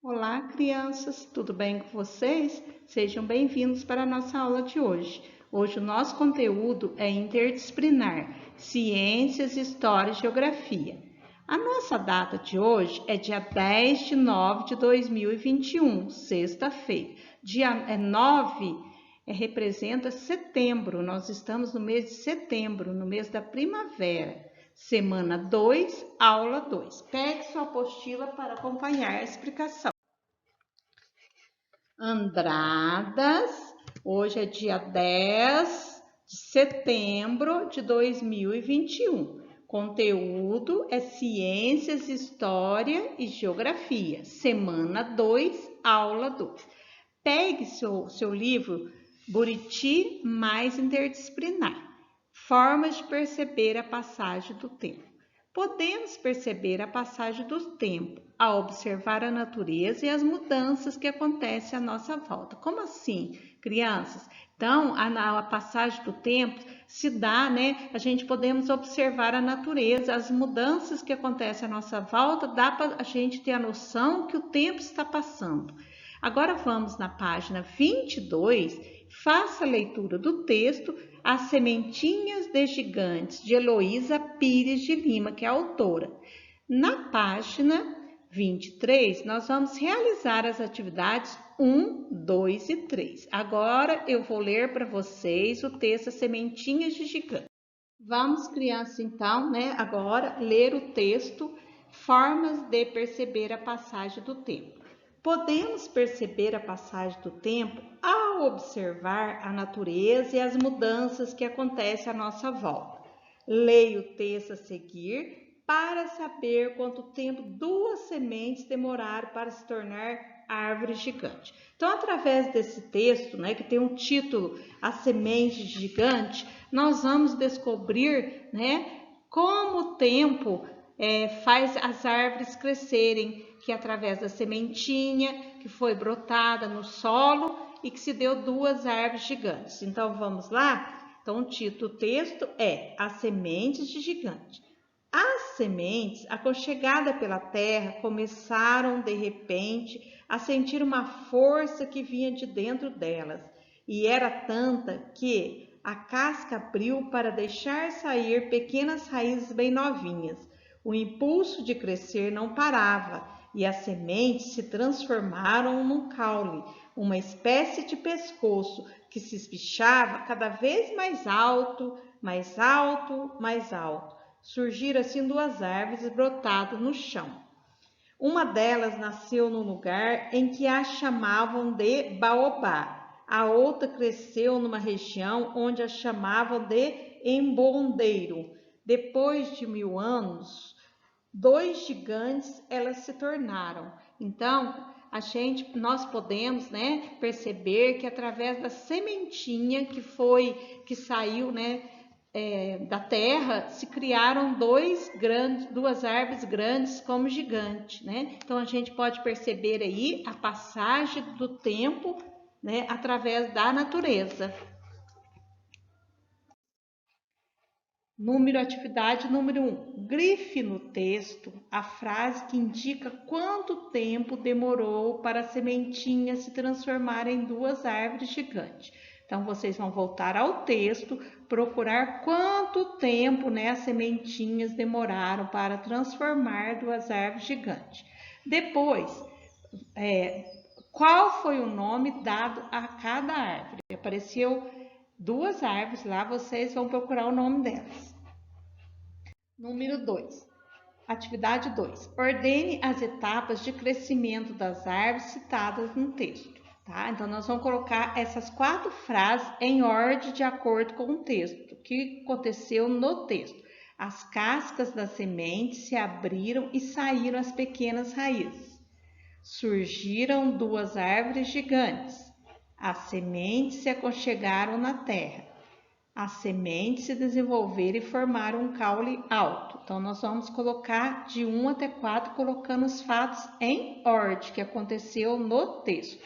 Olá, crianças, tudo bem com vocês? Sejam bem-vindos para a nossa aula de hoje. Hoje o nosso conteúdo é interdisciplinar, Ciências, História e Geografia. A nossa data de hoje é dia 10 de nove de 2021, sexta-feira. Dia 9 representa setembro, nós estamos no mês de setembro, no mês da primavera. Semana 2, aula 2. Pegue sua apostila para acompanhar a explicação. Andradas, hoje é dia 10 de setembro de 2021. Conteúdo é Ciências, História e Geografia, semana 2, aula 2. Pegue seu livro Buriti mais interdisciplinar. Formas de perceber a passagem do tempo. Podemos perceber a passagem do tempo ao observar a natureza e as mudanças que acontecem à nossa volta. Como assim, crianças? Então, a passagem do tempo se dá, né? A gente podemos observar a natureza, as mudanças que acontecem à nossa volta, dá para a gente ter a noção que o tempo está passando. Agora vamos na página 22, faça a leitura do texto As Sementinhas de Gigantes, de Heloísa Pires de Lima, que é a autora. Na página 23, nós vamos realizar as atividades 1, 2 e 3. Agora eu vou ler para vocês o texto As Sementinhas de Gigantes. Vamos, crianças, então, né, agora ler o texto Formas de perceber a passagem do tempo. Podemos perceber a passagem do tempo ao observar a natureza e as mudanças que acontecem à nossa volta. Leia o texto a seguir para saber quanto tempo duas sementes demoraram para se tornar árvore gigante. Então, através desse texto, né, que tem um título, A Semente Gigante, nós vamos descobrir, né, como o tempo faz as árvores crescerem, que é através da sementinha que foi brotada no solo e que se deu duas árvores gigantes. Então, vamos lá? Então, o título do texto é As Sementes de Gigante. As sementes, aconchegadas pela terra, começaram de repente a sentir uma força que vinha de dentro delas, e era tanta que a casca abriu para deixar sair pequenas raízes bem novinhas. O impulso de crescer não parava, e as sementes se transformaram num caule, uma espécie de pescoço que se espichava cada vez mais alto, mais alto, mais alto. Surgiram assim duas árvores brotadas no chão. Uma delas nasceu num lugar em que a chamavam de baobá. A outra cresceu numa região onde a chamavam de embondeiro. Depois de 1000 anos, dois gigantes elas se tornaram. Então, nós podemos, né, perceber que através da sementinha que saiu, né, da terra, se criaram duas árvores grandes como gigante, né? Então a gente pode perceber aí a passagem do tempo, né, através da natureza. Atividade número 1. Grife no texto a frase que indica quanto tempo demorou para a sementinha se transformar em duas árvores gigantes. Então, vocês vão voltar ao texto, procurar quanto tempo, né, as sementinhas demoraram para transformar duas árvores gigantes. Depois, qual foi o nome dado a cada árvore? Apareceu duas árvores lá, vocês vão procurar o nome delas. Número 2. Atividade 2. Ordene as etapas de crescimento das árvores citadas no texto. Tá? Então, nós vamos colocar essas 4 frases em ordem de acordo com o texto. O que aconteceu no texto? As cascas das sementes se abriram e saíram as pequenas raízes. Surgiram duas árvores gigantes. As sementes se aconchegaram na terra. As sementes se desenvolveram e formaram um caule alto. Então, nós vamos colocar de 1 até 4, colocando os fatos em ordem que aconteceu no texto.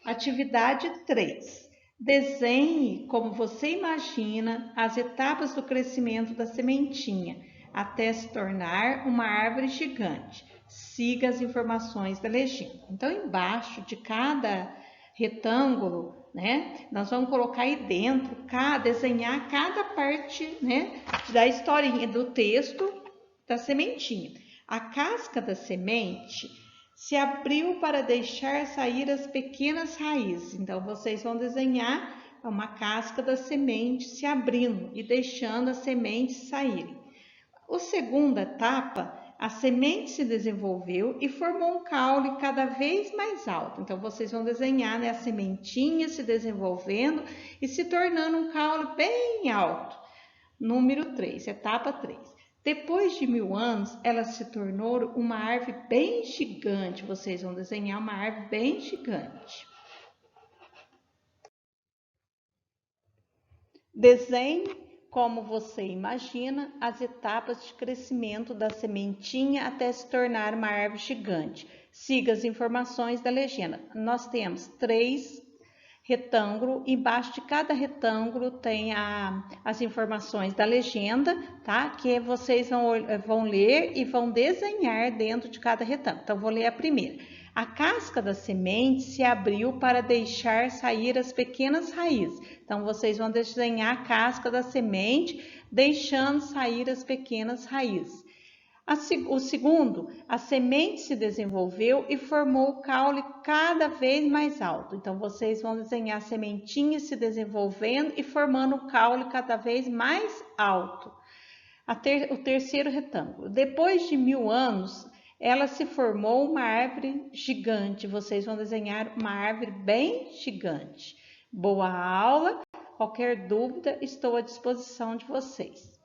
Atividade 3. Desenhe, como você imagina, as etapas do crescimento da sementinha. até se tornar uma árvore gigante. Siga as informações da legenda. Então, embaixo de cada retângulo, né, nós vamos colocar aí dentro, desenhar cada parte, né, da historinha, do texto da sementinha. A casca da semente se abriu para deixar sair as pequenas raízes. Então, vocês vão desenhar uma casca da semente se abrindo e deixando as sementes saírem. A segunda etapa, a semente se desenvolveu e formou um caule cada vez mais alto. Então, vocês vão desenhar, né, a sementinha se desenvolvendo e se tornando um caule bem alto. Número 3, etapa 3. Depois de 1000 anos, ela se tornou uma árvore bem gigante. Vocês vão desenhar uma árvore bem gigante. Desenhe, como você imagina, as etapas de crescimento da sementinha até se tornar uma árvore gigante. Siga as informações da legenda. Nós temos 3 retângulos, embaixo de cada retângulo tem as informações da legenda, tá? Que vocês vão ler e vão desenhar dentro de cada retângulo. Então, vou ler a primeira. A casca da semente se abriu para deixar sair as pequenas raízes. Então, vocês vão desenhar a casca da semente, deixando sair as pequenas raízes. O segundo, a semente se desenvolveu e formou o caule cada vez mais alto. Então, vocês vão desenhar a sementinha se desenvolvendo e formando o caule cada vez mais alto. O terceiro retângulo, depois de 1000 anos, ela se formou uma árvore gigante. Vocês vão desenhar uma árvore bem gigante. Boa aula! Qualquer dúvida, estou à disposição de vocês.